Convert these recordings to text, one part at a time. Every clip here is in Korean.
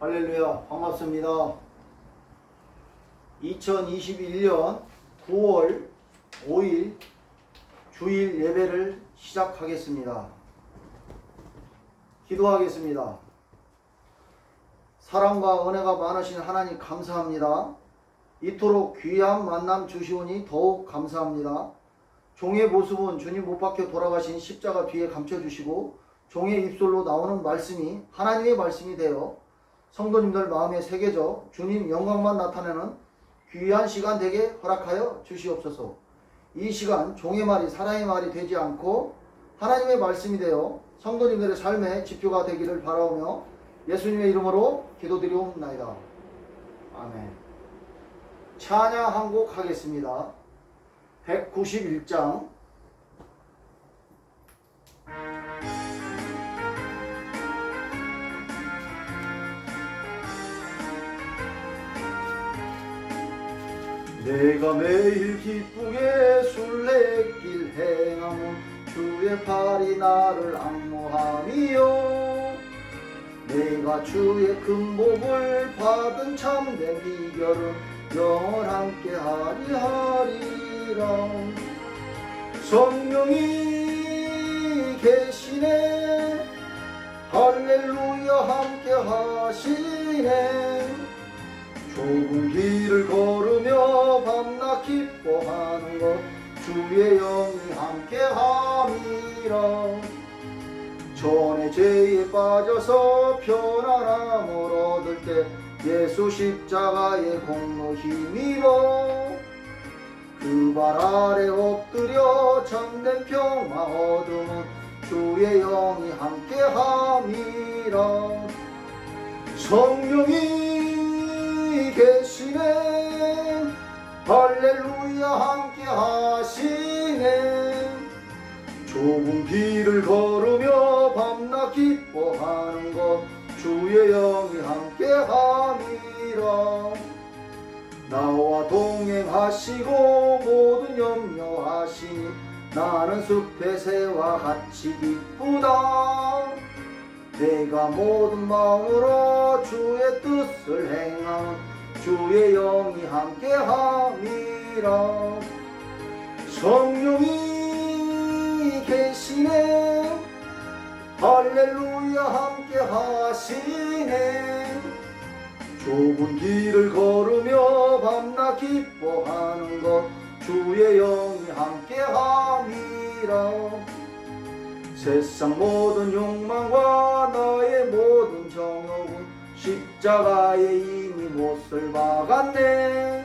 할렐루야, 반갑습니다. 2021년 9월 5일 주일 예배를 시작하겠습니다. 기도하겠습니다. 사랑과 은혜가 많으신 하나님 감사합니다. 이토록 귀한 만남 주시오니 더욱 감사합니다. 종의 모습은 주님 못 박혀 돌아가신 십자가 뒤에 감춰주시고 종의 입술로 나오는 말씀이 하나님의 말씀이 되어 성도님들 마음에 새겨져 주님 영광만 나타내는 귀한 시간 되게 허락하여 주시옵소서. 이 시간 종의 말이 사람의 말이 되지 않고 하나님의 말씀이 되어 성도님들의 삶의 지표가 되기를 바라오며 예수님의 이름으로 기도드리옵나이다. 아멘. 찬양 한 곡 하겠습니다. 191장 내가 매일 기쁘게 술래길 행함은 주의 팔이 나를 안무함이요. 내가 주의 큰 복을 받은 참된 비결은 영원함께 하리라. 성령이 계시네. 할렐루야 함께 하시네. 좁은 길을 걸으며 밤낮 기뻐하는 것 주의 영이 함께함이라. 전에 죄에 빠져서 편안함을 얻을 때 예수 십자가의 공로 힘입어 그 발 아래 엎드려 참된 평화 얻음은 주의 영이 함께함이라. 성령이 계시네. 할렐루야 함께 하시네. 좁은 길을 걸으며 밤낮 기뻐하는 것 주의 영이 함께 함이라. 나와 동행하시고 모든 염려하시니 나는 숲의 새와 같이 기쁘다. 내가 모든 마음으로 주의 뜻을 행하는 주의 영이 함께함이라. 성령이 계시네. 할렐루야 함께 하시네. 좁은 길을 걸으며 밤낮 기뻐하는 것 주의 영이 함께함이라. 세상 모든 욕망과 나의 모든 정욕은 십자가에 이미 못을 박았네.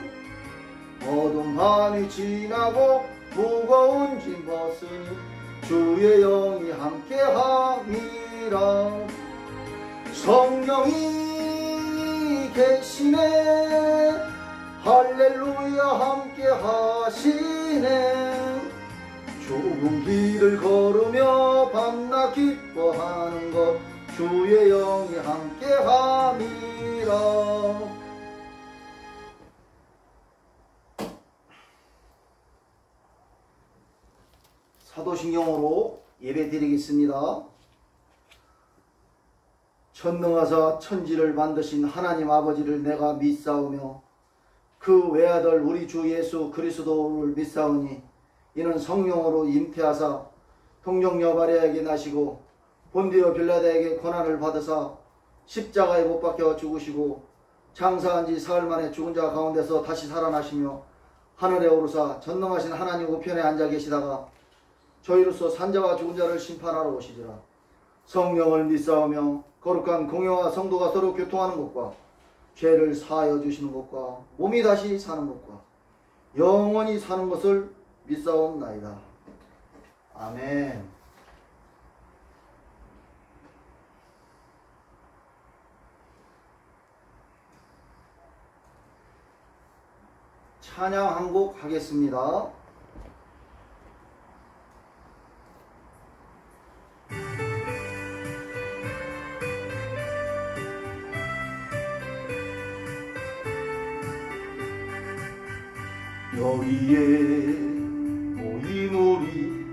어두운 밤이 지나고 무거운 짐 벗으니 주의 영이 함께함이라. 성령이 계시네. 할렐루야 함께 하시네. 좁은 길을 걸으며 밤낮 기뻐하는 것 주의 영이 함께함이라. 사도신경으로 예배드리겠습니다. 전능하사 천지를 만드신 하나님 아버지를 내가 믿사오며 그 외아들 우리 주 예수 그리스도를 믿사오니 이는 성령으로 잉태하사 동정녀 마리아에게 나시고 본디오 빌라다에게 고난을 받으사 십자가에 못 박혀 죽으시고 장사한 지 사흘 만에 죽은 자 가운데서 다시 살아나시며 하늘에 오르사 전능하신 하나님 우편에 앉아 계시다가 저희로서 산자와 죽은 자를 심판하러 오시리라. 성령을 믿사오며 거룩한 공회와 성도가 서로 교통하는 것과 죄를 사하여 주시는 것과 몸이 다시 사는 것과 영원히 사는 것을 믿사옵나이다. 아멘. 찬양 한 곡 하겠습니다. 여기에 모인 우리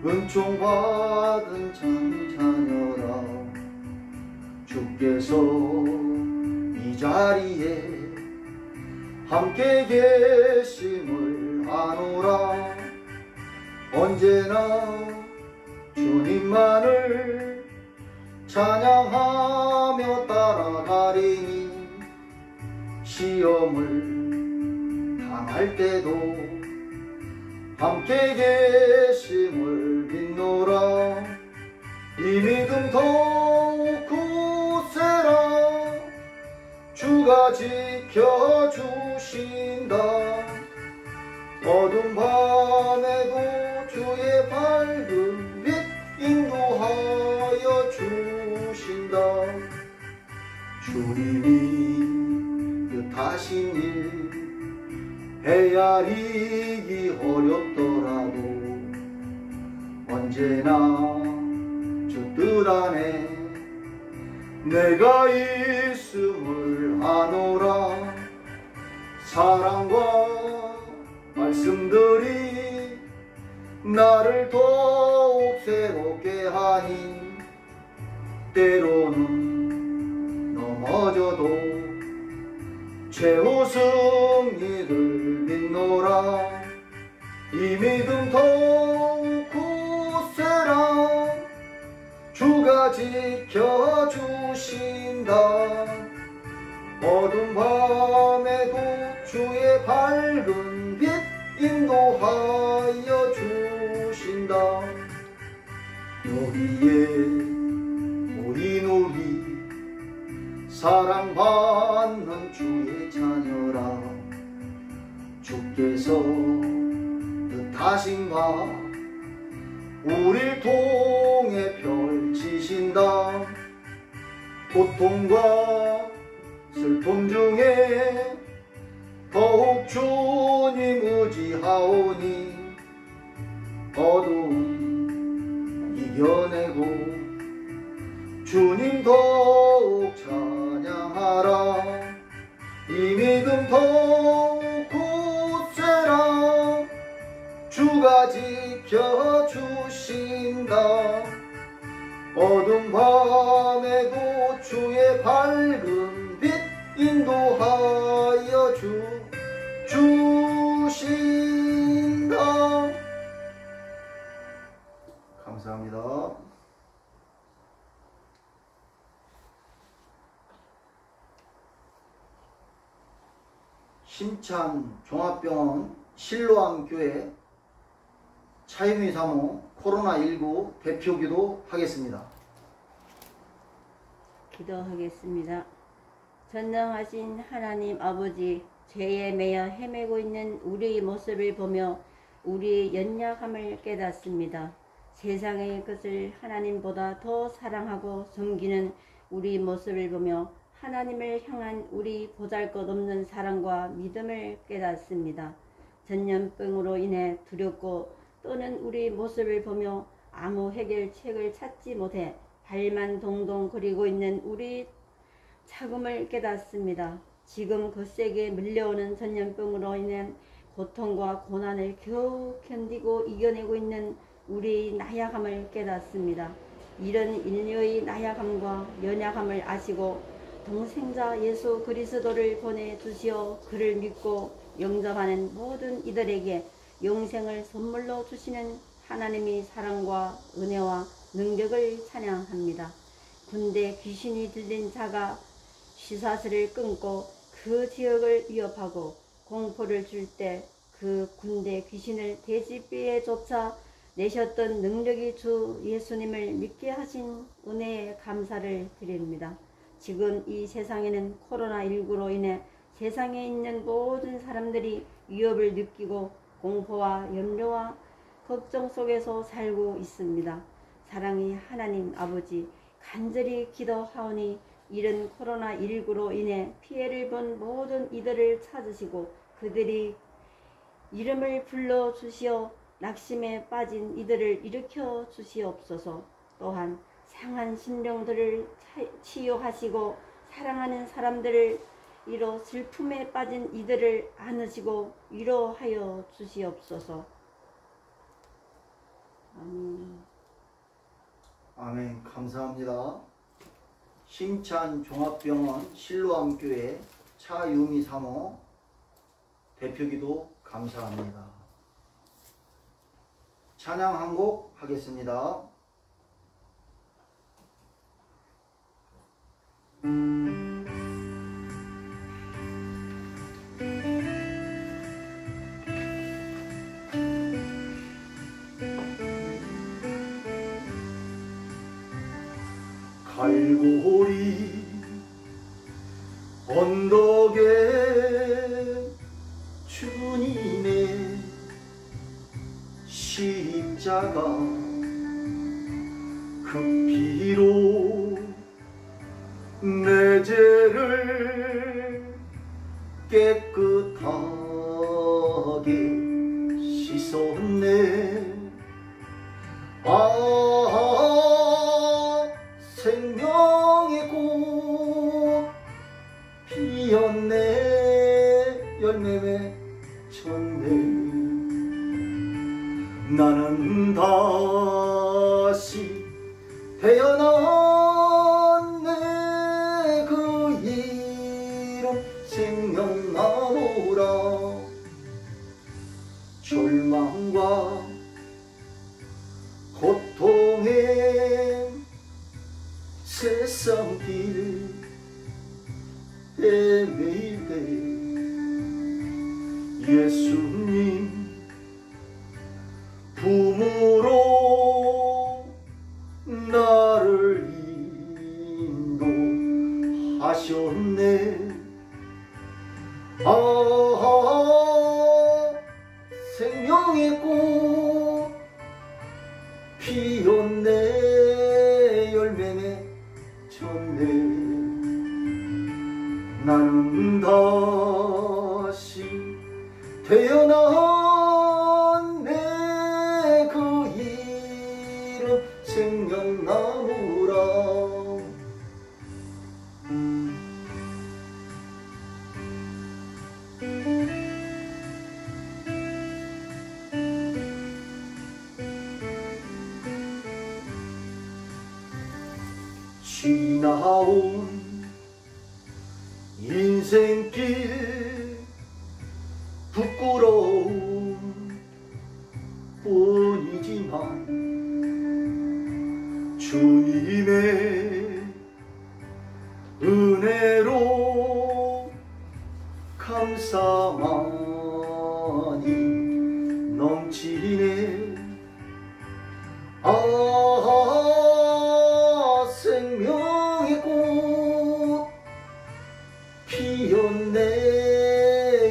은총 받은 참 자녀라. 주께서 자리에 함께 계심을 아노라. 언제나 주님만을 찬양하며 따라가리니 시험을 당할 때도 함께 계심을 믿노라. 이 믿음 더욱 굳세라. 주가 지켜주신다. 어두운 밤에도 주의 밝은 빛 인도하여 주신다. 주님이 뜻하신 일 헤아리기 어렵더라도 언제나 주 뜻 안에 내가 있음을 아노라. 사랑과 말씀들이 나를 더욱 새롭게 하니 때로는 넘어져도 최후 승리를 믿노라. 이 믿음 더욱 굳세라. 주가 지켜주신다. 어두운 밤에도 주의 밝은 빛 인도하여 주신다. 여기에 모인 우리 사랑받는 주의 자녀라. 주께서 뜻하신 바 우릴 통해 펼치신다. 고통과 슬픔 중에 더욱 주님 의지하오니 어두움 이겨내고 주님 더욱 찬양하라. 이 믿음 더욱 굳세라. 주가 지켜주신다. 어두운 밤에도 주의 밝은 빛 인도하여 주신다. 감사합니다. 심찬 종합병원 실로암교회 차유미 사모 코로나19 대표기도 하겠습니다. 기도하겠습니다. 전능하신 하나님 아버지, 죄에 매여 헤매고 있는 우리의 모습을 보며 우리의 연약함을 깨닫습니다. 세상의 것을 하나님보다 더 사랑하고 섬기는 우리 모습을 보며 하나님을 향한 우리 보잘것없는 사랑과 믿음을 깨닫습니다. 전염병으로 인해 두렵고 또는 우리 모습을 보며 아무 해결책을 찾지 못해 발만 동동 거리고 있는 우리 차금을 깨닫습니다. 지금 거세게 밀려오는 전염병으로 인한 고통과 고난을 겨우 견디고 이겨내고 있는 우리의 나약함을 깨닫습니다. 이런 인류의 나약함과 연약함을 아시고 동생자 예수 그리스도를 보내주시어 그를 믿고 영접하는 모든 이들에게 영생을 선물로 주시는 하나님의 사랑과 은혜와 능력을 찬양합니다. 군대 귀신이 들린 자가 시사슬을 끊고 그 지역을 위협하고 공포를 줄 때 그 군대 귀신을 돼지비에 쫓아 내셨던 능력이 주 예수님을 믿게 하신 은혜에 감사를 드립니다. 지금 이 세상에는 코로나19로 인해 세상에 있는 모든 사람들이 위협을 느끼고 공포와 염려와 걱정 속에서 살고 있습니다. 사랑의 하나님 아버지, 간절히 기도하오니 이런 코로나19로 인해 피해를 본 모든 이들을 찾으시고 그들이 이름을 불러주시어 낙심에 빠진 이들을 일으켜 주시옵소서. 또한 상한 심령들을 치유하시고 사랑하는 사람들을 이로 슬픔에 빠진 이들을 안으시고 위로하여 주시옵소서. 아멘. 아멘. 감사합니다. 심찬 종합병원 실로암교회 차유미 사모 대표기도 감사합니다. 찬양 한 곡 하겠습니다. 갈보리 언덕에 주님의 십자가 그 피로 내 죄를 깨끗하게 씻었네. 생명의 꽃 피었네. 열매 맺혔네. 나는 다시 태어났네. 그 이름 생명나무라. 절망과 고통의 세상길 헤매일 때 예수님 품으로 나를 인도하셨네. 생명의 꽃 피었네. 열매 맺혔네. 나는 다시 태어났네. 그 이름 생명나무라. 지나온 인생길 부끄러움 뿐이지만 주님의 은혜로 감사만이 넘치네. 생명의 꽃 피었네.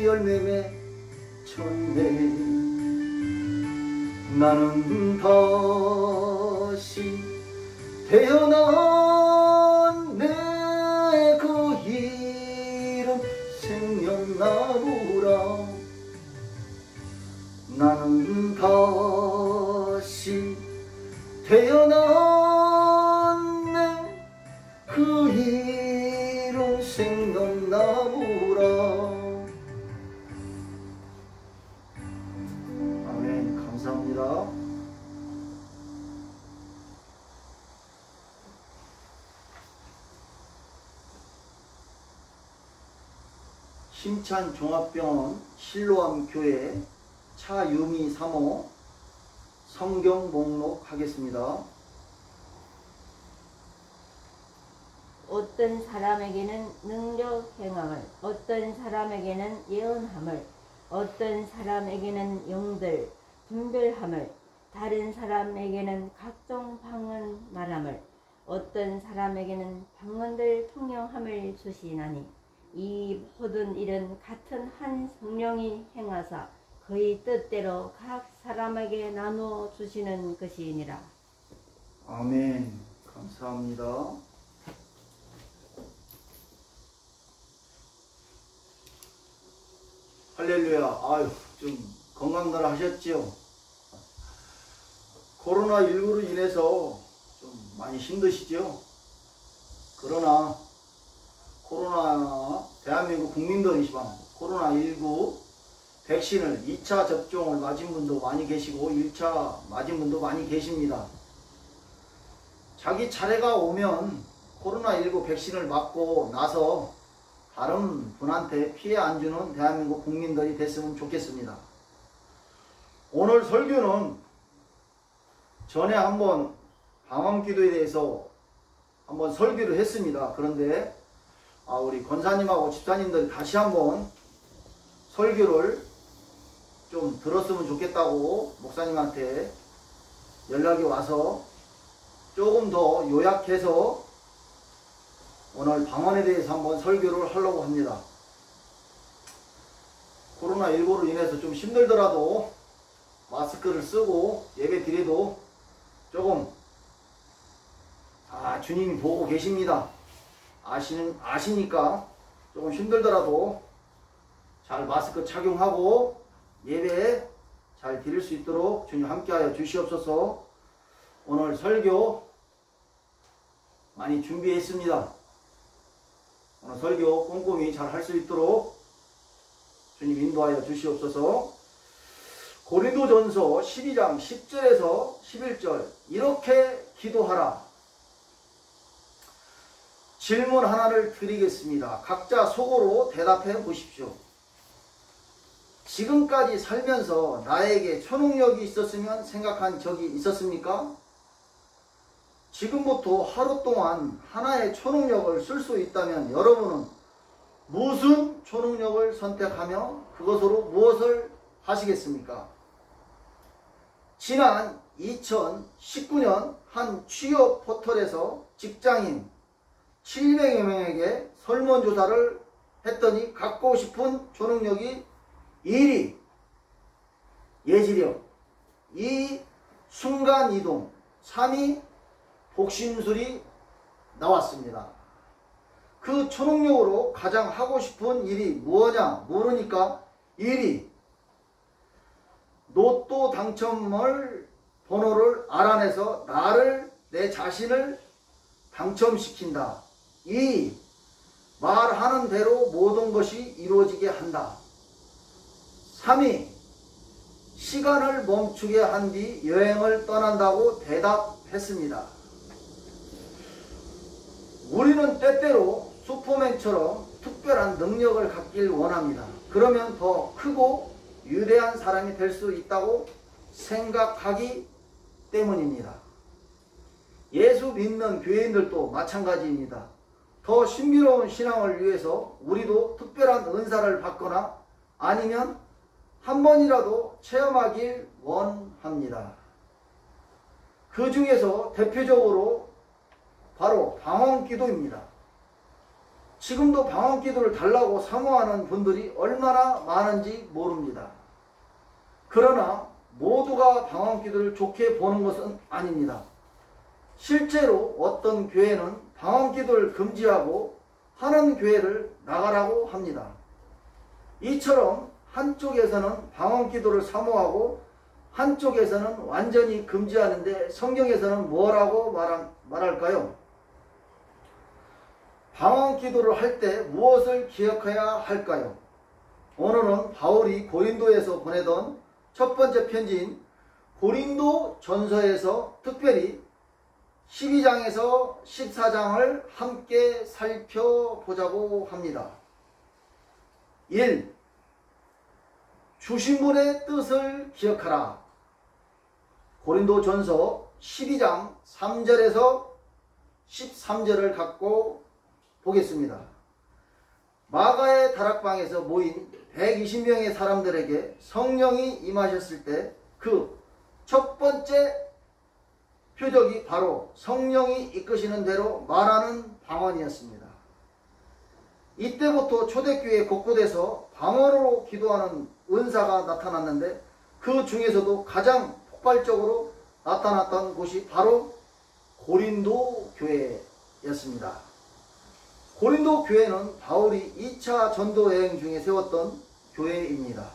열매 맺혔네. 나는 다시 태어났네. 그 이름 생명나무라. 나는 다시 태어났네. 그 이름 생명나무라. 아멘. 감사합니다. 심찬종합병원 실로암 교회 차유미 사모 성경 목록 하겠습니다. 어떤 사람에게는 능력 행함을, 어떤 사람에게는 예언함을, 어떤 사람에게는 영들 분별함을, 다른 사람에게는 각종 방언 말함을, 어떤 사람에게는 방언들 통용함을 주시나니 이 모든 일은 같은 한 성령이 행하사 그의 뜻대로 각 사람에게 나누어 주시는 것이니라. 아멘. 감사합니다. 할렐루야. 아유, 좀 건강들 하셨지요? 코로나19로 인해서 좀 많이 힘드시죠? 그러나 대한민국 국민들이지만 코로나19 백신을 2차 접종을 맞은 분도 많이 계시고 1차 맞은 분도 많이 계십니다. 자기 차례가 오면 코로나19 백신을 맞고 나서 다른 분한테 피해 안 주는 대한민국 국민들이 됐으면 좋겠습니다. 오늘 설교는 전에 한번 방언기도에 대해서 한번 설교를 했습니다. 그런데 우리 권사님하고 집사님들이 다시 한번 설교를 좀 들었으면 좋겠다고 목사님한테 연락이 와서 조금 더 요약해서 오늘 방언에 대해서 한번 설교를 하려고 합니다. 코로나19로 인해서 좀 힘들더라도 마스크를 쓰고 예배 드려도 조금 주님이 보고 계십니다. 아시니까 조금 힘들더라도 잘 마스크 착용하고 예배 잘 드릴 수 있도록 주님 함께하여 주시옵소서. 오늘 설교 많이 준비했습니다. 오늘 설교 꼼꼼히 잘 할 수 있도록 주님 인도하여 주시옵소서. 고린도전서 12장 10절에서 11절 이렇게 기도하라. 질문 하나를 드리겠습니다. 각자 속으로 대답해 보십시오. 지금까지 살면서 나에게 초능력이 있었으면 생각한 적이 있었습니까? 지금부터 하루 동안 하나의 초능력을 쓸 수 있다면 여러분은 무슨 초능력을 선택하며 그것으로 무엇을 하시겠습니까? 지난 2019년 한 취업 포털에서 직장인 700여 명에게 설문조사를 했더니 갖고 싶은 초능력이 1위 예지력, 2위 순간이동, 3위 복심술이 나왔습니다. 그 초능력으로 가장 하고 싶은 일이 무엇냐 모르니까 1위 로또 당첨을 번호를 알아내서 내 자신을 당첨시킨다. 2위 말하는 대로 모든 것이 이루어지게 한다. 3위 시간을 멈추게 한 뒤 여행을 떠난다고 대답했습니다. 우리는 때때로 슈퍼맨처럼 특별한 능력을 갖길 원합니다. 그러면 더 크고 위대한 사람이 될 수 있다고 생각하기 때문입니다. 예수 믿는 교인들도 마찬가지입니다. 더 신비로운 신앙을 위해서 우리도 특별한 은사를 받거나 아니면 한 번이라도 체험하길 원합니다. 그 중에서 대표적으로 바로 방언기도입니다. 지금도 방언기도를 달라고 사모하는 분들이 얼마나 많은지 모릅니다. 그러나 모두가 방언기도를 좋게 보는 것은 아닙니다. 실제로 어떤 교회는 방언기도를 금지하고 하는 교회를 나가라고 합니다. 이처럼 한쪽에서는 방언기도를 사모하고 한쪽에서는 완전히 금지하는데 성경에서는 뭐라고 말할까요? 방언기도를 할 때 무엇을 기억해야 할까요? 오늘은 바울이 고린도에서 보내던 첫 번째 편지인 고린도 전서에서 특별히 12장에서 14장을 함께 살펴보자고 합니다. 1. 주신 분의 뜻을 기억하라. 고린도 전서 12장 3절에서 13절을 갖고 보겠습니다. 마가의 다락방에서 모인 120명의 사람들에게 성령이 임하셨을 때 그 첫 번째 표적이 바로 성령이 이끄시는 대로 말하는 방언이었습니다. 이때부터 초대교회 곳곳에서 방언으로 기도하는 은사가 나타났는데 그 중에서도 가장 폭발적으로 나타났던 곳이 바로 고린도 교회였습니다. 고린도 교회는 바울이 2차 전도 여행 중에 세웠던 교회입니다.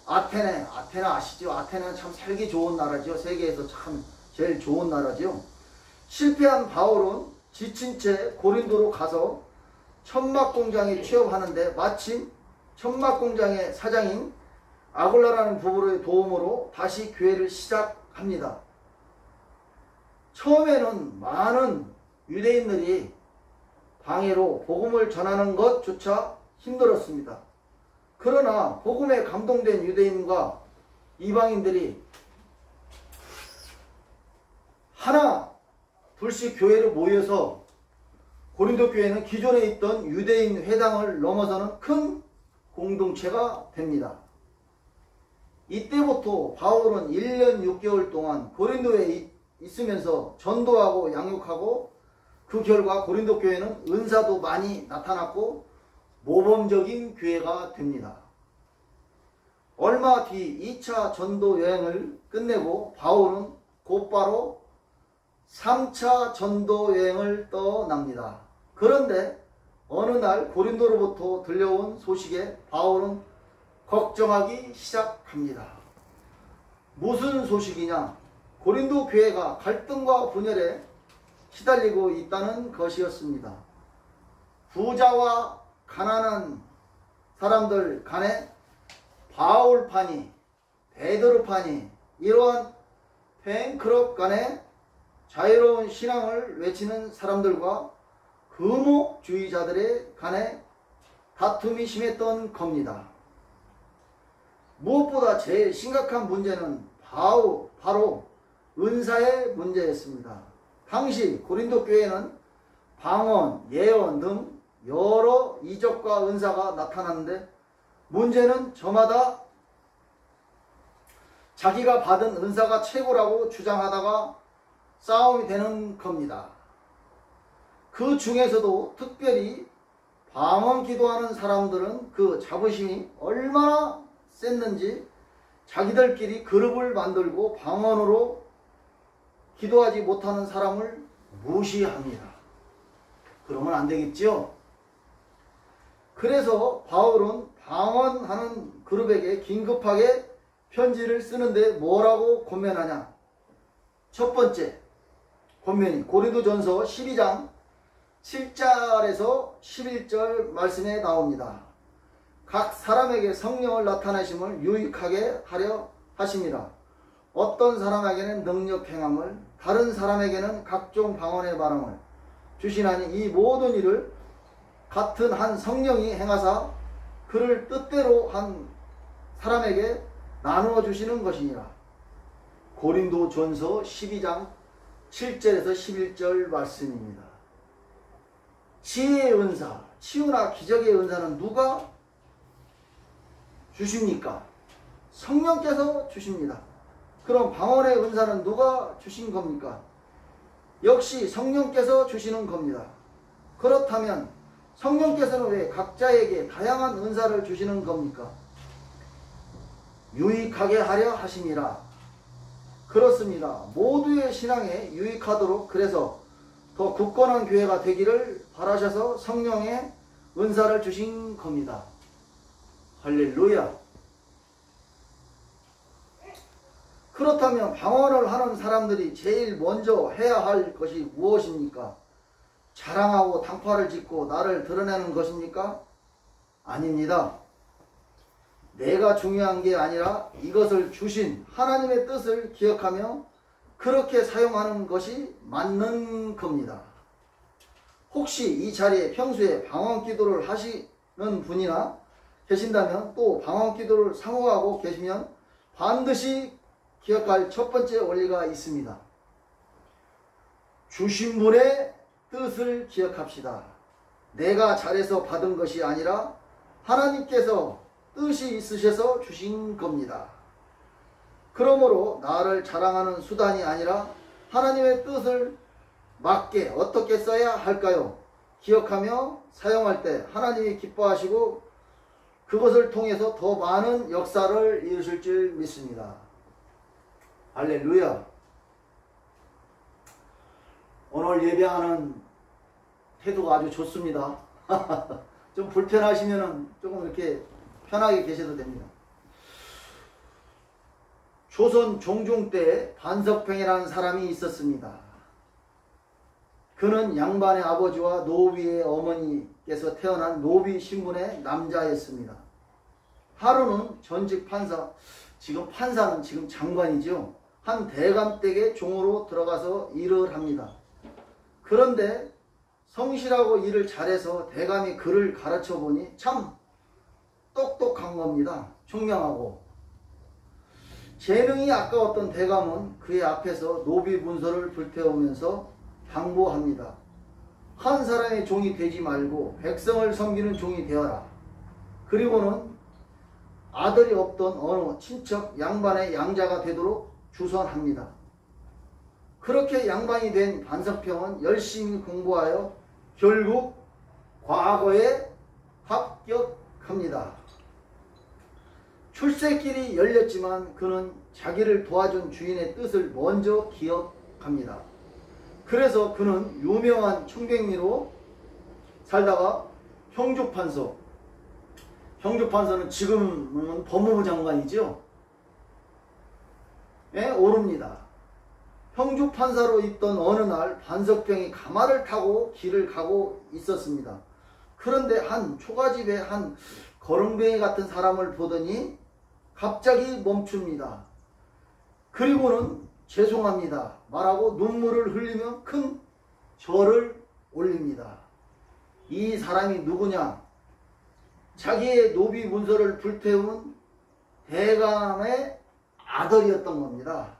아테네 아시죠? 아테네는 참 살기 좋은 나라죠. 세계에서 참 제일 좋은 나라죠. 실패한 바울은 지친 채 고린도로 가서 천막공장에 취업하는데 마침 천막공장의 사장인 아굴라라는 부부의 도움으로 다시 교회를 시작합니다. 처음에는 많은 유대인들이 방해로 복음을 전하는 것조차 힘들었습니다. 그러나 복음에 감동된 유대인과 이방인들이 하나 둘씩 교회로 모여서 고린도 교회는 기존에 있던 유대인 회당을 넘어서는 큰 공동체가 됩니다. 이때부터 바울은 1년 6개월 동안 고린도에 있으면서 전도하고 양육하고 그 결과 고린도 교회는 은사도 많이 나타났고 모범적인 교회가 됩니다. 얼마 뒤 2차 전도 여행을 끝내고 바울은 곧바로 3차 전도 여행을 떠납니다. 그런데 어느 날 고린도로부터 들려온 소식에 바울은 걱정하기 시작합니다. 무슨 소식이냐? 고린도 교회가 갈등과 분열에 시달리고 있다는 것이었습니다. 부자와 가난한 사람들 간에 바울파니, 베드로파니, 이러한 팬클럽 간에 자유로운 신앙을 외치는 사람들과 금옥주의자들의 간에 다툼이 심했던 겁니다. 무엇보다 제일 심각한 문제는 바로 은사의 문제였습니다. 당시 고린도 교회는 방언, 예언 등 여러 이적과 은사가 나타났는데 문제는 저마다 자기가 받은 은사가 최고라고 주장하다가 싸움이 되는 겁니다. 그 중에서도 특별히 방언 기도하는 사람들은 그 자부심이 얼마나 셌는지 자기들끼리 그룹을 만들고 방언으로 기도하지 못하는 사람을 무시합니다. 그러면 안 되겠죠? 그래서 바울은 방언하는 그룹에게 긴급하게 편지를 쓰는데 뭐라고 권면하냐? 첫 번째 권면이 고린도전서 12장 7절에서 11절 말씀에 나옵니다. 각 사람에게 성령을 나타내심을 유익하게 하려 하심이라. 어떤 사람에게는 능력 행함을, 다른 사람에게는 각종 방언의 발음을 주시나니 이 모든 일을 같은 한 성령이 행하사 그를 뜻대로 한 사람에게 나누어 주시는 것이니라. 고린도전서 12장 7절에서 11절 말씀입니다. 지혜의 은사, 치유나 기적의 은사는 누가 주십니까? 성령께서 주십니다. 그럼 방언의 은사는 누가 주신 겁니까? 역시 성령께서 주시는 겁니다. 그렇다면 성령께서는 왜 각자에게 다양한 은사를 주시는 겁니까? 유익하게 하려 하심이라. 그렇습니다. 모두의 신앙에 유익하도록, 그래서 더 굳건한 교회가 되기를 바라셔서 성령의 은사를 주신 겁니다. 할렐루야. 그렇다면 방언을 하는 사람들이 제일 먼저 해야 할 것이 무엇입니까? 자랑하고 당파를 짓고 나를 드러내는 것입니까? 아닙니다. 내가 중요한 게 아니라 이것을 주신 하나님의 뜻을 기억하며 그렇게 사용하는 것이 맞는 겁니다. 혹시 이 자리에 평소에 방언 기도를 하시는 분이나 계신다면, 또 방언 기도를 사모하고 계시면 반드시 기억할 첫 번째 원리가 있습니다. 주신 분의 뜻을 기억합시다. 내가 잘해서 받은 것이 아니라 하나님께서 뜻이 있으셔서 주신 겁니다. 그러므로 나를 자랑하는 수단이 아니라 하나님의 뜻을 맞게 어떻게 써야 할까요? 기억하며 사용할 때 하나님이 기뻐하시고 그것을 통해서 더 많은 역사를 이루실 줄 믿습니다. 할렐루야. 오늘 예배하는 태도가 아주 좋습니다. 좀 불편하시면 조금 이렇게 편하게 계셔도 됩니다. 조선 종종 때 반석팽이라는 사람이 있었습니다. 그는 양반의 아버지와 노비의 어머니께서 태어난 노비 신분의 남자였습니다. 하루는 전직 판사, 지금 판사는 지금 장관이죠. 한 대감댁의 종으로 들어가서 일을 합니다. 그런데 성실하고 일을 잘해서 대감이 그를 가르쳐 보니 참 똑똑한 겁니다. 총명하고. 재능이 아까웠던 대감은 그의 앞에서 노비 문서를 불태우면서 당부합니다. 한 사람의 종이 되지 말고 백성을 섬기는 종이 되어라. 그리고는 아들이 없던 어느 친척 양반의 양자가 되도록 주선합니다. 그렇게 양반이 된 반석평은 열심히 공부하여 결국 과거에 합격합니다. 출세길이 열렸지만 그는 자기를 도와준 주인의 뜻을 먼저 기억합니다. 그래서 그는 유명한 청백리로 살다가 형주판서는 지금은 법무부 장관이죠. 예, 오릅니다. 형주판사로 있던 어느 날 반석병이 가마를 타고 길을 가고 있었습니다. 그런데 한 초가집에 한 거렁뱅이 같은 사람을 보더니 갑자기 멈춥니다. 그리고는 죄송합니다 말하고 눈물을 흘리며 큰 절을 올립니다. 이 사람이 누구냐? 자기의 노비 문서를 불태운 대감의 아들이었던 겁니다.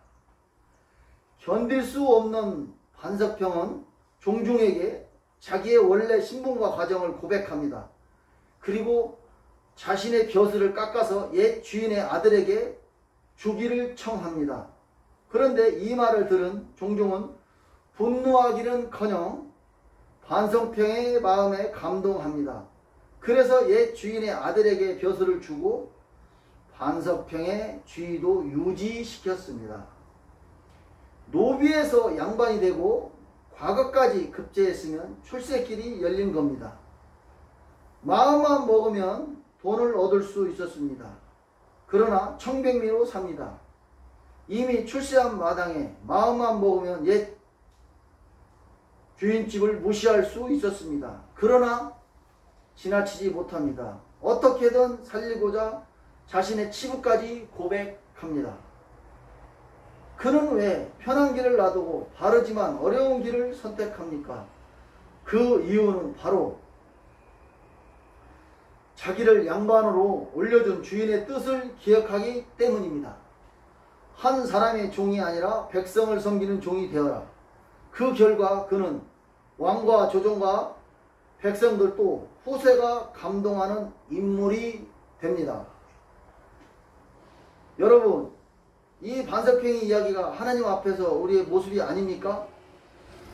견딜 수 없는 반석평은 종중에게 자기의 원래 신분과 과정을 고백합니다. 그리고 자신의 벼슬을 깎아서 옛 주인의 아들에게 주기를 청합니다. 그런데 이 말을 들은 종종은 분노하기는커녕 반석평의 마음에 감동합니다. 그래서 옛 주인의 아들에게 벼슬을 주고 반석평의 지위도 유지시켰습니다. 노비에서 양반이 되고 과거까지 급제했으면 출세길이 열린 겁니다. 마음만 먹으면 돈을 얻을 수 있었습니다. 그러나 청백리로 삽니다. 이미 출세한 마당에 마음만 먹으면 옛 주인집을 무시할 수 있었습니다. 그러나 지나치지 못합니다. 어떻게든 살리고자 자신의 치부까지 고백합니다. 그는 왜 편한 길을 놔두고 바르지만 어려운 길을 선택합니까? 그 이유는 바로 자기를 양반으로 올려준 주인의 뜻을 기억하기 때문입니다. 한 사람의 종이 아니라 백성을 섬기는 종이 되어라. 그 결과 그는 왕과 조정과 백성들 또 후세가 감동하는 인물이 됩니다. 여러분, 이 반석평의 이야기가 하나님 앞에서 우리의 모습이 아닙니까?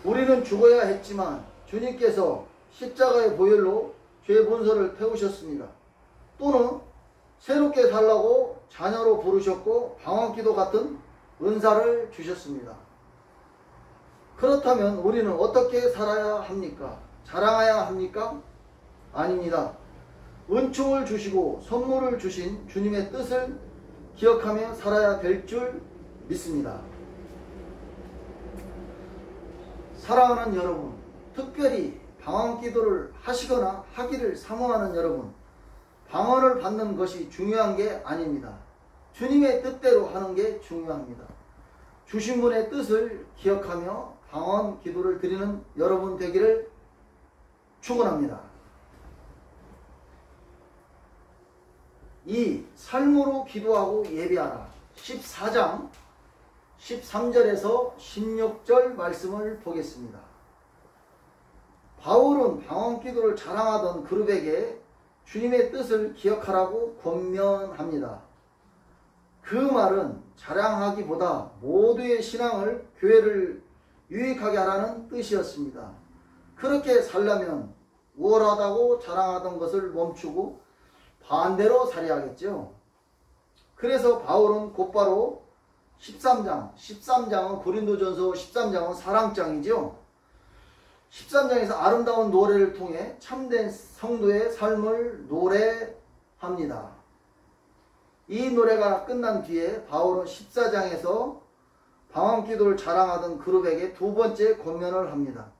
우리는 죽어야 했지만 주님께서 십자가의 보혈로 죄 본소를 태우셨습니다. 또는 새롭게 살라고 자녀로 부르셨고 방언기도 같은 은사를 주셨습니다. 그렇다면 우리는 어떻게 살아야 합니까? 자랑해야 합니까? 아닙니다. 은총을 주시고 선물을 주신 주님의 뜻을 기억하며 살아야 될 줄 믿습니다. 사랑하는 여러분, 특별히 방언기도를 하시거나 하기를 사모하는 여러분, 방언을 받는 것이 중요한 게 아닙니다. 주님의 뜻대로 하는 게 중요합니다. 주신 분의 뜻을 기억하며 방언 기도를 드리는 여러분 되기를 축원합니다. 이 삶으로 기도하고 예배하라 14장 13절에서 16절 말씀을 보겠습니다. 바울은 방언 기도를 자랑하던 그룹에게 주님의 뜻을 기억하라고 권면합니다. 그 말은 자랑하기보다 모두의 신앙을 교회를 유익하게 하라는 뜻이었습니다. 그렇게 살려면 우월하다고 자랑하던 것을 멈추고 반대로 살아야겠죠. 그래서 바울은 곧바로 13장은 고린도전서 13장은 사랑장이죠. 13장에서 아름다운 노래를 통해 참된 성도의 삶을 노래합니다. 이 노래가 끝난 뒤에 바울은 14장에서 방언기도를 자랑하던 그룹에게 두 번째 권면을 합니다.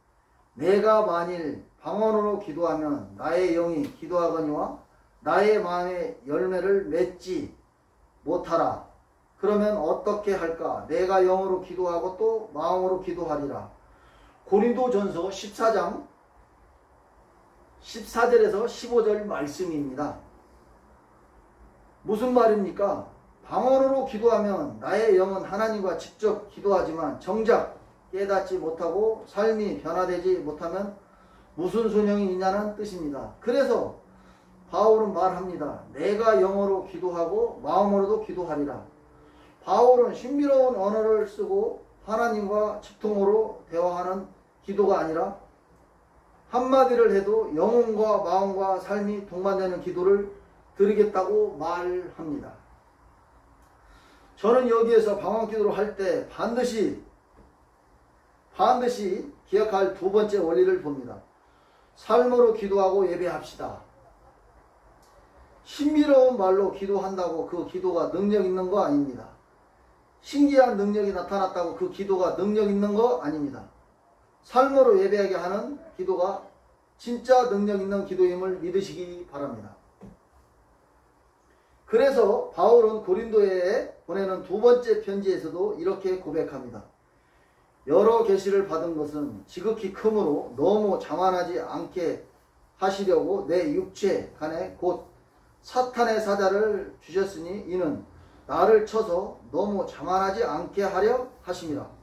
내가 만일 방언으로 기도하면 나의 영이 기도하거니와 나의 마음의 열매를 맺지 못하라. 그러면 어떻게 할까? 내가 영으로 기도하고 또 마음으로 기도하리라. 고린도전서 14장 14절에서 15절 말씀입니다. 무슨 말입니까? 방언으로 기도하면 나의 영은 하나님과 직접 기도하지만 정작 깨닫지 못하고 삶이 변화되지 못하면 무슨 소용이 있냐는 뜻입니다. 그래서 바울은 말합니다. 내가 영어로 기도하고 마음으로도 기도하리라. 바울은 신비로운 언어를 쓰고 하나님과 직통으로 대화하는 기도가 아니라 한마디를 해도 영혼과 마음과 삶이 동반되는 기도를 드리겠다고 말합니다. 저는 여기에서 방언기도를 할 때 반드시 기억할 두 번째 원리를 봅니다. 삶으로 기도하고 예배합시다. 신비로운 말로 기도한다고 그 기도가 능력 있는 거 아닙니다. 신기한 능력이 나타났다고 그 기도가 능력 있는 거 아닙니다. 삶으로 예배하게 하는 기도가 진짜 능력 있는 기도임을 믿으시기 바랍니다. 그래서 바울은 고린도에 보내는 두 번째 편지에서도 이렇게 고백합니다. 여러 계시를 받은 것은 지극히 크므로 너무 자만하지 않게 하시려고 내 육체 간에 곧 사탄의 사자를 주셨으니 이는 나를 쳐서 너무 자만하지 않게 하려 하심이라.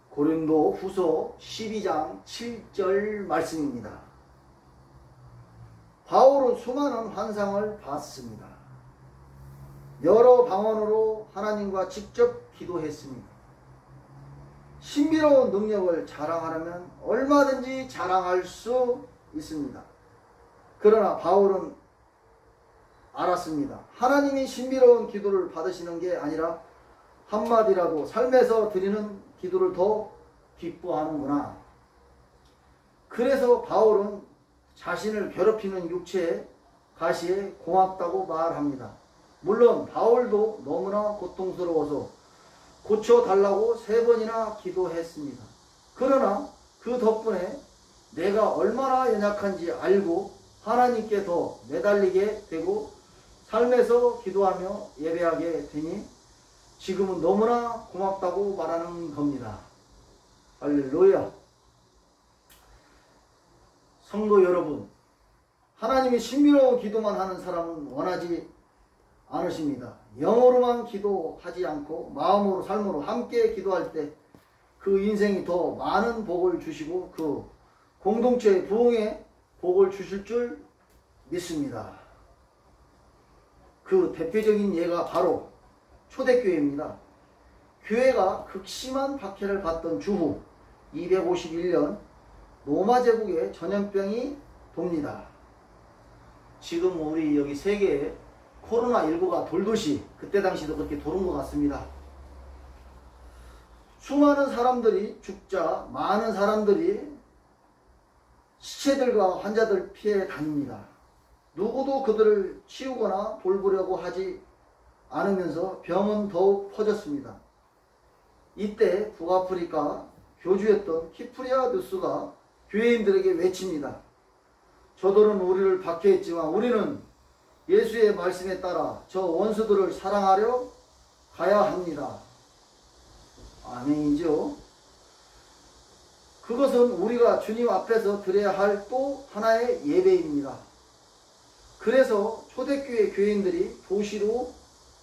고린도 후서 12장 7절 말씀입니다. 바울은 수많은 환상을 봤습니다. 여러 방언으로 하나님과 직접 기도했습니다. 신비로운 능력을 자랑하려면 얼마든지 자랑할 수 있습니다. 그러나 바울은 알았습니다. 하나님이 신비로운 기도를 받으시는 게 아니라 한마디라도 삶에서 드리는 기도를 더 기뻐하는구나. 그래서 바울은 자신을 괴롭히는 육체의 가시에 고맙다고 말합니다. 물론 바울도 너무나 고통스러워서 고쳐달라고 3번이나 기도했습니다. 그러나 그 덕분에 내가 얼마나 연약한지 알고 하나님께 더 매달리게 되고 삶에서 기도하며 예배하게 되니 지금은 너무나 고맙다고 말하는 겁니다. 할렐루야. 성도 여러분, 하나님이 신비로운 기도만 하는 사람은 원하지 않으십니다. 영어로만 기도하지 않고 마음으로 삶으로 함께 기도할 때 그 인생이 더 많은 복을 주시고 그 공동체의 부흥에 복을 주실 줄 믿습니다. 그 대표적인 예가 바로 초대교회입니다. 교회가 극심한 박해를 받던 주후 251년 로마 제국에 전염병이 돕니다. 지금 우리 여기 세계에 코로나19가 돌듯이 그때 당시도 그렇게 도는 것 같습니다. 수많은 사람들이 죽자 많은 사람들이 시체들과 환자들 피해 다닙니다. 누구도 그들을 치우거나 돌보려고 하지 않으면서 병은 더욱 퍼졌습니다. 이때 북아프리카 교주였던 키프리아 누스가 교회인들에게 외칩니다. 저들은 우리를 박해했지만 우리는 예수의 말씀에 따라 저 원수들을 사랑하려 가야 합니다. 아멘이죠. 그것은 우리가 주님 앞에서 드려야 할 또 하나의 예배입니다. 그래서 초대교회 교인들이 도시로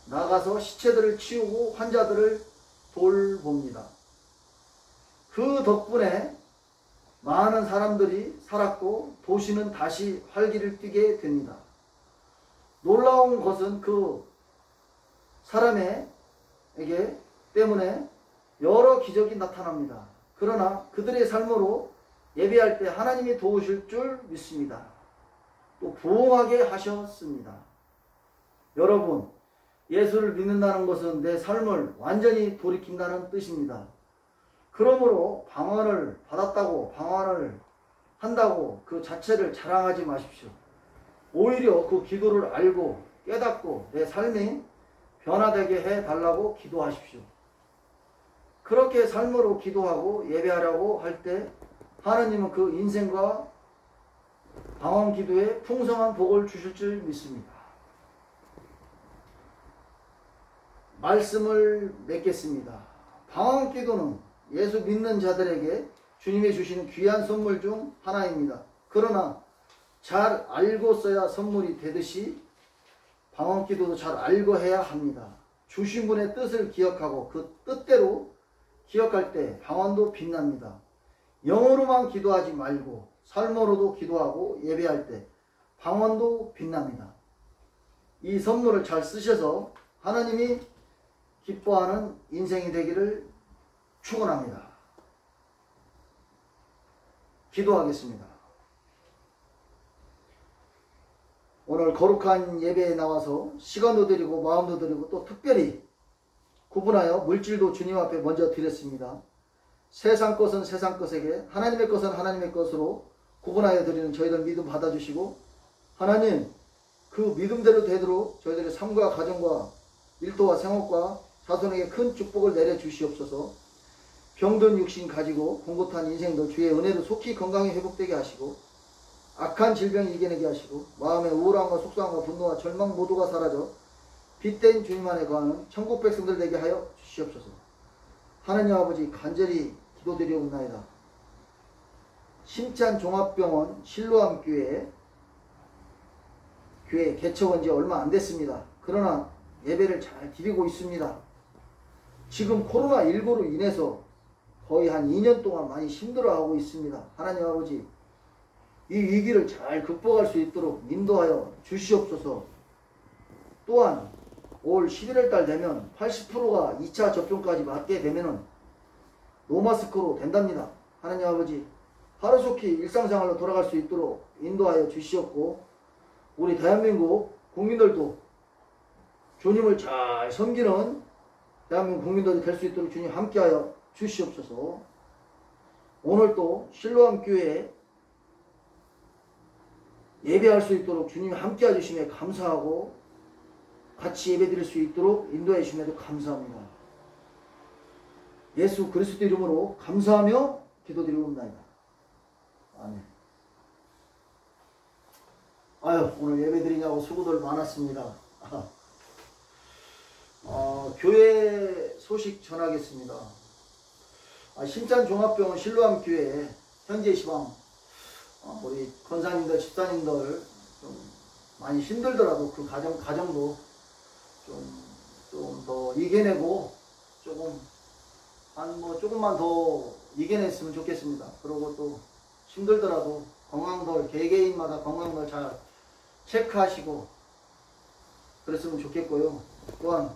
나가서 시체들을 치우고 환자들을 돌봅니다. 그 덕분에 많은 사람들이 살았고 도시는 다시 활기를 띠게 됩니다. 놀라운 것은 그 사람에게 때문에 여러 기적이 나타납니다. 그러나 그들의 삶으로 예배할 때 하나님이 도우실 줄 믿습니다. 또 부흥하게 하셨습니다. 여러분, 예수를 믿는다는 것은 내 삶을 완전히 돌이킨다는 뜻입니다. 그러므로 방언을 받았다고 방언을 한다고 그 자체를 자랑하지 마십시오. 오히려 그 기도를 알고 깨닫고 내 삶이 변화되게 해달라고 기도하십시오. 그렇게 삶으로 기도하고 예배하려고 할 때 하나님은 그 인생과 방언 기도에 풍성한 복을 주실 줄 믿습니다. 말씀을 맺겠습니다. 방언 기도는 예수 믿는 자들에게 주님이 주시는 귀한 선물 중 하나입니다. 그러나 잘 알고 써야 선물이 되듯이 방언기도도 잘 알고 해야 합니다. 주신 분의 뜻을 기억하고 그 뜻대로 기억할 때 방언도 빛납니다. 영어로만 기도하지 말고 삶으로도 기도하고 예배할 때 방언도 빛납니다. 이 선물을 잘 쓰셔서 하나님이 기뻐하는 인생이 되기를 축원합니다. 기도하겠습니다. 오늘 거룩한 예배에 나와서 시간도 드리고 마음도 드리고 또 특별히 구분하여 물질도 주님 앞에 먼저 드렸습니다. 세상 것은 세상 것에게, 하나님의 것은 하나님의 것으로 구분하여 드리는 저희들 믿음 받아주시고, 하나님 그 믿음대로 되도록 저희들의 삶과 가정과 일터와 생업과 자손에게 큰 축복을 내려주시옵소서. 병든 육신 가지고 공고탄 인생들 주의 은혜로 속히 건강히 회복되게 하시고, 악한 질병 이겨내게 하시고, 마음의 우울함과 속상함과 분노와 절망 모두가 사라져 빛된 주님 안에 거하는 천국 백성들 되게 하여 주시옵소서. 하나님 아버지 간절히 기도드리옵나이다. 심찬 종합병원 실로암 교회 개척한 지 얼마 안 됐습니다. 그러나 예배를 잘 드리고 있습니다. 지금 코로나19로 인해서 거의 한 2년 동안 많이 힘들어하고 있습니다. 하나님 아버지 이 위기를 잘 극복할 수 있도록 인도하여 주시옵소서. 또한 올 11월 달 되면 80%가 2차 접종까지 맞게 되면은 노마스크로 된답니다. 하나님 아버지 하루속히 일상생활로 돌아갈 수 있도록 인도하여 주시옵고, 우리 대한민국 국민들도 주님을 잘 섬기는 대한민국 국민들이 될 수 있도록 주님 함께하여 주시옵소서. 오늘 또 실로암 교회에 예배할 수 있도록 주님이 함께해 주심에 감사하고, 같이 예배 드릴 수 있도록 인도해 주심에도 감사합니다. 예수 그리스도 이름으로 감사하며 기도드리옵나이다. 아멘. 아유, 오늘 예배 드리냐고 수고들 많았습니다. 교회 소식 전하겠습니다. 신찬 종합병원 실로암 교회 현재 시방 우리 권사님들 집사님들 좀 많이 힘들더라도 그 가정도 좀 더 이겨내고 조금만 더 이겨냈으면 좋겠습니다. 그리고 또 힘들더라도 건강들 개개인마다 건강들 잘 체크하시고 그랬으면 좋겠고요. 또한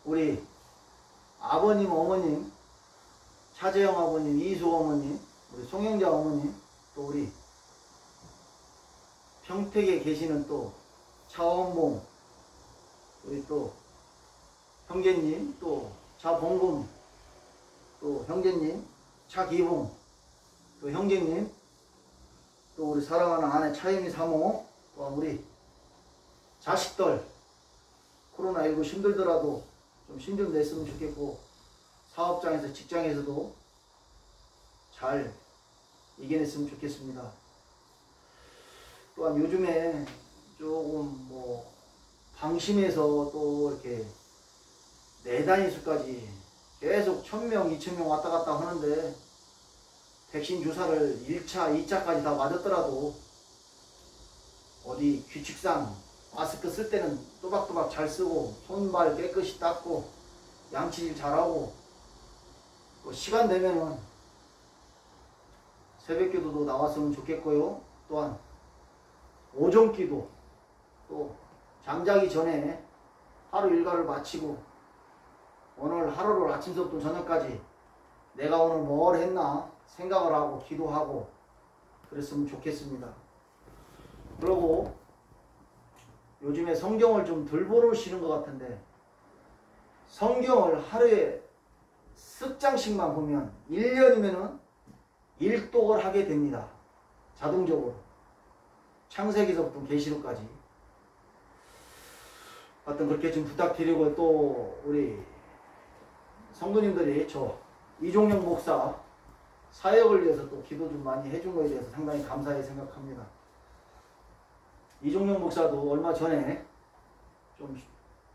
우리 아버님, 어머님, 차재영 아버님, 이수 어머님, 우리 송영자 어머님, 또 우리 평택에 계시는 또 차원봉, 우리 또 형제님, 또 차봉금, 또 형제님, 차기봉, 또 형제님, 또 우리 사랑하는 아내 차혜미 사모, 또 우리 자식들 코로나19 힘들더라도 좀 힘 좀 냈으면 좋겠고, 사업장에서 직장에서도 잘 이겨냈으면 좋겠습니다. 또한 요즘에 조금 방심해서 또 이렇게 내단위수까지 계속 1000명, 2000명 왔다 갔다 하는데, 백신 주사를 1차, 2차까지 다 맞았더라도 어디 규칙상 마스크 쓸 때는 또박또박 잘 쓰고 손발 깨끗이 닦고 양치질 잘하고, 또 시간 되면은 새벽기도도 나왔으면 좋겠고요. 또한 오전기도, 또 잠자기 전에 하루 일과를 마치고 오늘 하루를 아침부터 저녁까지 내가 오늘 뭘 했나 생각을 하고 기도하고 그랬으면 좋겠습니다. 그리고 요즘에 성경을 좀 덜 보시는 것 같은데, 성경을 하루에 습 장씩만 보면 1년이면은 일독을 하게 됩니다. 자동적으로. 창세기서부터 계시록까지. 하여튼 그렇게 좀 부탁드리고, 또 우리 성도님들이 저 이종영 목사 사역을 위해서 또 기도 좀 많이 해준 거에 대해서 상당히 감사히 생각합니다. 이종영 목사도 얼마 전에 좀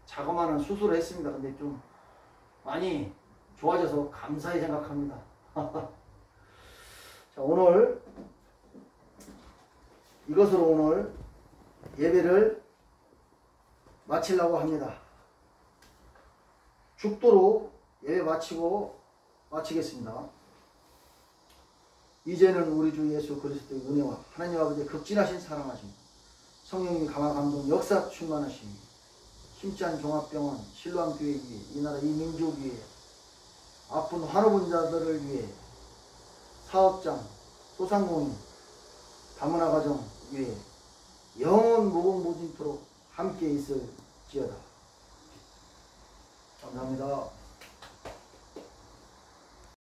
자그마한 수술을 했습니다. 근데 좀 많이 좋아져서 감사히 생각합니다. 자, 오늘 이것으로 오늘 예배를 마치려고 합니다. 죽도록 예배 마치겠습니다. 이제는 우리 주 예수 그리스도의 은혜와 하나님 아버지의 극진하신 사랑하심, 성령님 강화 감동 역사 충만하심, 힘찬 종합병원 실로암 교회 위에, 이 나라 이 민족 위에, 아픈 환우분자들을 위해, 사업장, 소상공인, 다문화 가정 위에 영원 무궁무진토록 함께 있을지어다. 감사합니다.